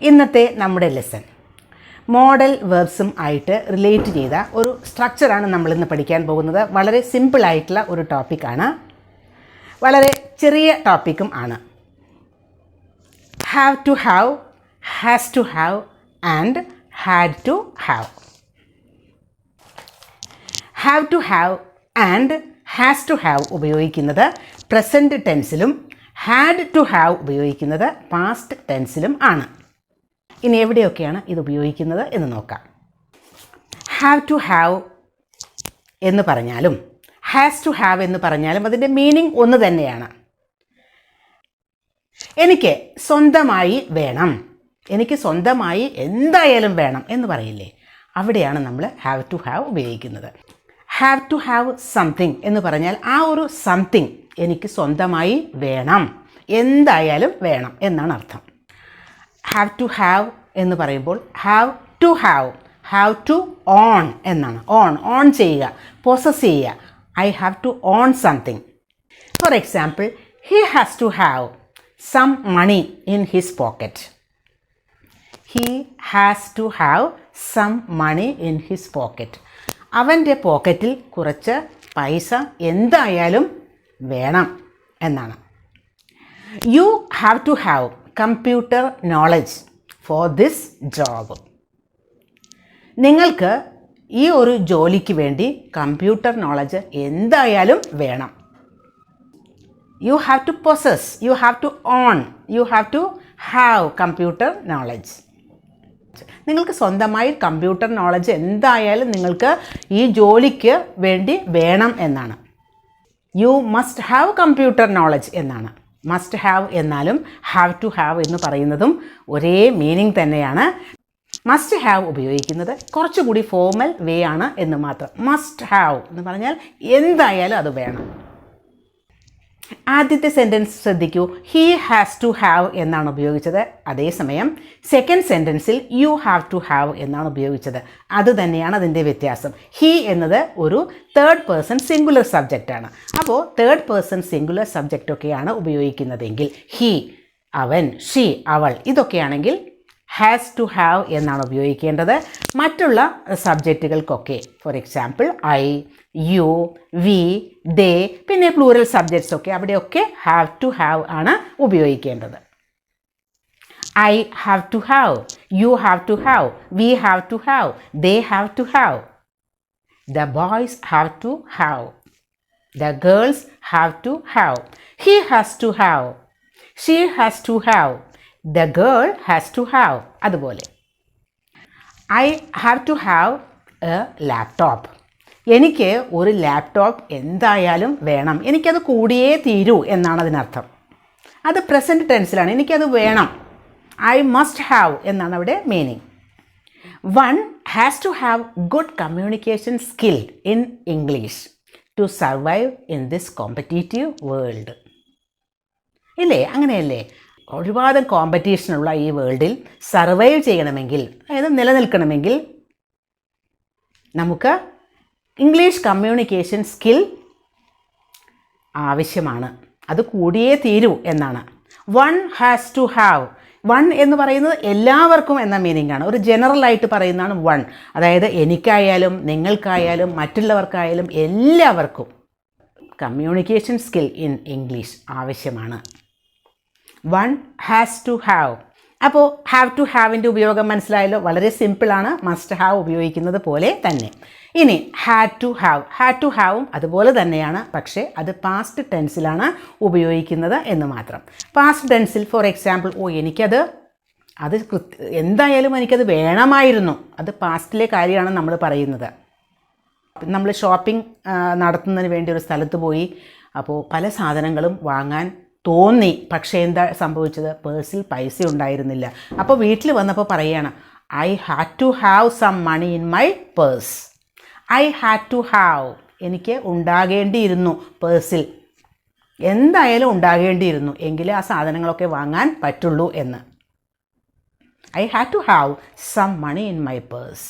ഇന്നത്തെ നമ്മുടെ lesson model വെർബ്സും ആയിട്ട് റിലേറ്റ് ചെയ്ത ഒരു സ്ട്രക്ചറാണ് നമ്മളിന്ന് പഠിക്കാൻ പോകുന്നത്. വളരെ സിമ്പിളായിട്ടുള്ള ഒരു ടോപ്പിക്കാണ്, വളരെ ചെറിയ ടോപ്പിക്കും ആണ്. Have to have, has to have and had to have. Have to have and has to have ഉപയോഗിക്കുന്നത് പ്രസൻറ്റ് ടെൻസിലും ഹാഡ് ടു ഹാവ് ഉപയോഗിക്കുന്നത് പാസ്റ്റ് ടെൻസിലും ആണ്. ഇനി എവിടെയൊക്കെയാണ് ഇത് ഉപയോഗിക്കുന്നത് എന്ന് നോക്കാം. ഹാവ് ടു ഹാവ് എന്ന് പറഞ്ഞാലും ഹാസ് ടു ഹാവ് എന്ന് പറഞ്ഞാലും അതിൻ്റെ മീനിങ് ഒന്ന് തന്നെയാണ്. എനിക്ക് സ്വന്തമായി വേണം, എനിക്ക് സ്വന്തമായി എന്തായാലും വേണം എന്ന് പറയില്ലേ, അവിടെയാണ് നമ്മൾ ഹാവ് ടു ഹാവ് ഉപയോഗിക്കുന്നത്. ഹാവ് ടു ഹാവ് സംതിങ് എന്ന് പറഞ്ഞാൽ ആ ഒരു സംതിങ് എനിക്ക് സ്വന്തമായി വേണം, എന്തായാലും വേണം എന്നാണ് അർത്ഥം. ഹാവ് ടു ഹാവ് എന്ന് പറയുമ്പോൾ ഹാവ് ടു ഓൺ എന്നാണ്. ഓൺ ചെയ്യുക, പൊസസ് ചെയ്യുക. I have to own something. For example, he has to have some money in his pocket. He has to have some money in his pocket. അവൻ്റെ പോക്കറ്റിൽ കുറച്ച് പൈസ എന്തായാലും വേണം എന്നാണ്. You have to have computer knowledge for this job. നിങ്ങൾക്ക് ഈ ഒരു ജോലിക്ക് വേണ്ടി കമ്പ്യൂട്ടർ നോളജ് എന്തായാലും വേണം. You have to possess, you have to on, U have to have computer knowledge. നിങ്ങൾക്ക് സ്വന്തമായി കമ്പ്യൂട്ടർ നോളജ് എന്തായാലും നിങ്ങൾക്ക് ഈ ജോലിക്ക് വേണ്ടി വേണം എന്നാണ്. You must have computer knowledge എന്നാണ്. മസ്റ്റ് ഹാവ് എന്നാലും ഹാവ് ടു ഹാവ് എന്ന് പറയുന്നതും ഒരേ മീനിങ് തന്നെയാണ്. മസ്റ്റ് ഹാവ് ഉപയോഗിക്കുന്നത് കുറച്ചുകൂടി ഫോർമൽ വേ ആണ് എന്ന് മാത്രം. മസ്റ്റ് ഹാവ് എന്ന് പറഞ്ഞാൽ എന്തായാലും അത് വേണം. ആദ്യത്തെ സെൻറ്റൻസ് ശ്രദ്ധിക്കൂ, ഹി ഹാസ് ടു ഹാവ് എന്നാണ് ഉപയോഗിച്ചത്. അതേസമയം സെക്കൻഡ് സെൻറ്റൻസിൽ യു ഹാവ് ടു ഹാവ് എന്നാണ് ഉപയോഗിച്ചത്. അത് തന്നെയാണ് അതിൻ്റെ വ്യത്യാസം. ഹി എന്നത് ഒരു തേർഡ് പേഴ്സൺ സിംഗുലർ സബ്ജക്റ്റാണ്. അപ്പോൾ തേർഡ് പേഴ്സൺ സിംഗുലർ സബ്ജക്റ്റൊക്കെയാണ് ഉപയോഗിക്കുന്നതെങ്കിൽ ഹി, അവൻ, ഷീ, അവൾ, ഇതൊക്കെയാണെങ്കിൽ ഹാസ് ടു ഹാവ് എന്നാണ് ഉപയോഗിക്കേണ്ടത്. മറ്റുള്ള സബ്ജക്റ്റുകൾക്കൊക്കെ for example I, you, we, they, പിന്നെ പ്ലൂറൽ സബ്ജക്ട്സ് ഒക്കെ അവിടെയൊക്കെ ഹാവ് ടു ഹാവ് ആണ് ഉപയോഗിക്കേണ്ടത്. I have to have, you have to have, we have to have, they have to have, the boys have to have, the girls have to have, he has to have, she has to have, the girl has to have. അതുപോലെ I have to have a laptop. എനിക്ക് ഒരു laptop എന്തായാലും വേണം, എനിക്കത് കൂടിയേ തീരൂ എന്നാണ് അതിനർത്ഥം. അത് പ്രസൻറ്റ് ടെൻസിലാണ്, എനിക്കത് വേണം. ഐ മസ്റ്റ് ഹാവ് എന്നാണ് അവിടെ meaning. One has to have good communication skill in English to survive in this competitive world. ഇല്ലേ, അങ്ങനെയല്ലേ? ഒരുപാട് കോമ്പറ്റീഷനുള്ള ഈ വേൾഡിൽ സർവൈവ് ചെയ്യണമെങ്കിൽ, അതായത് നിലനിൽക്കണമെങ്കിൽ നമുക്ക് ഇംഗ്ലീഷ് കമ്മ്യൂണിക്കേഷൻ സ്കിൽ ആവശ്യമാണ്, അത് കൂടിയേ തീരൂ എന്നാണ്. One has to have. One എന്ന് പറയുന്നത് എല്ലാവർക്കും എന്ന മീനിങ് ആണ്, ഒരു ജനറലായിട്ട് പറയുന്നതാണ് വൺ. അതായത് എനിക്കായാലും നിങ്ങൾക്കായാലും മറ്റുള്ളവർക്കായാലും എല്ലാവർക്കും കമ്മ്യൂണിക്കേഷൻ സ്കിൽ ഇൻ ഇംഗ്ലീഷ് ആവശ്യമാണ്. One has to have. അപ്പോൾ ഹാവ് ടു ഹാവിൻ്റെ ഉപയോഗം മനസ്സിലായല്ലോ, വളരെ സിമ്പിളാണ്, മസ്റ്റ് ഹാവ് ഉപയോഗിക്കുന്നത് പോലെ തന്നെ. ഇനി had to have. Had to ഹാവും അതുപോലെ തന്നെയാണ്, പക്ഷേ അത് പാസ്റ്റ് ടെൻസിലാണ് ഉപയോഗിക്കുന്നത് എന്ന് മാത്രം. പാസ്റ്റ് ടെൻസിൽ ഫോർ എക്സാമ്പിൾ, എനിക്കത് എന്തായാലും എനിക്കത് വേണമായിരുന്നു, അത് പാസ്റ്റിലെ കാര്യമാണ് നമ്മൾ പറയുന്നത്. നമ്മൾ ഷോപ്പിംഗ് നടത്തുന്നതിന് വേണ്ടി ഒരു സ്ഥലത്ത് പോയി, അപ്പോൾ പല സാധനങ്ങളും വാങ്ങാൻ തോന്നി, പക്ഷേ എന്താ സംഭവിച്ചത്, പേഴ്സിൽ പൈസ ഉണ്ടായിരുന്നില്ല. അപ്പോൾ വീട്ടിൽ വന്നപ്പോൾ പറയുകയാണ്, I had to have some money in my purse. I had to have, എനിക്ക് ഉണ്ടാകേണ്ടിയിരുന്നു, പേഴ്സിൽ എന്തായാലും ഉണ്ടാകേണ്ടിയിരുന്നു, എങ്കിലേ ആ സാധനങ്ങളൊക്കെ വാങ്ങാൻ പറ്റുള്ളൂ എന്ന്. I had to have some money in my purse.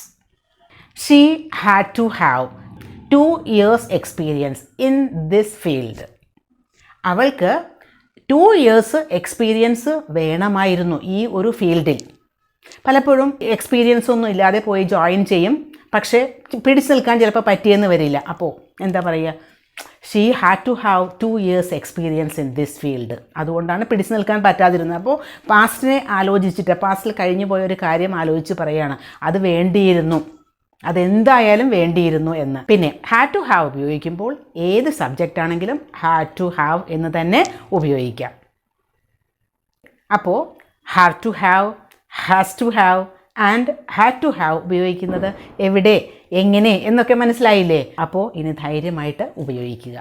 She had to have 2 years experience in this field. അവൾക്ക് 2 years എക്സ്പീരിയൻസ് വേണമായിരുന്നു ഈ ഒരു ഫീൽഡിൽ. പലപ്പോഴും എക്സ്പീരിയൻസ് ഒന്നും ഇല്ലാതെ പോയി ജോയിൻ ചെയ്യും, പക്ഷേ പിടിച്ചു നിൽക്കാൻ ചിലപ്പോൾ പറ്റിയെന്ന് വരില്ല. അപ്പോൾ എന്താ പറയുക, she had to have 2 years experience in this field. അതുകൊണ്ടാണ് പിടിച്ചു നിൽക്കാൻ പറ്റാതിരുന്നത്. അപ്പോൾ പാസ്റ്റിനെ ആലോചിച്ചിട്ട്, പാസ്റ്റിൽ കഴിഞ്ഞു പോയൊരു കാര്യം ആലോചിച്ച് പറയുകയാണ് അത് വേണ്ടിയിരുന്നു, അതെന്തായാലും വേണ്ടിയിരുന്നു എന്ന്. പിന്നെ ഹാഡ് ടു ഹാവ് ഉപയോഗിക്കുമ്പോൾ ഏത് സബ്ജക്റ്റ് ആണെങ്കിലും ഹാഡ് ടു ഹാവ് എന്ന് തന്നെ ഉപയോഗിക്കാം. അപ്പോൾ have to have, has to have and had to have ഉപയോഗിക്കുന്നത് എവിടെ, എങ്ങനെ എന്നൊക്കെ മനസ്സിലായില്ലേ? അപ്പോൾ ഇനി ധൈര്യമായിട്ട് ഉപയോഗിക്കുക.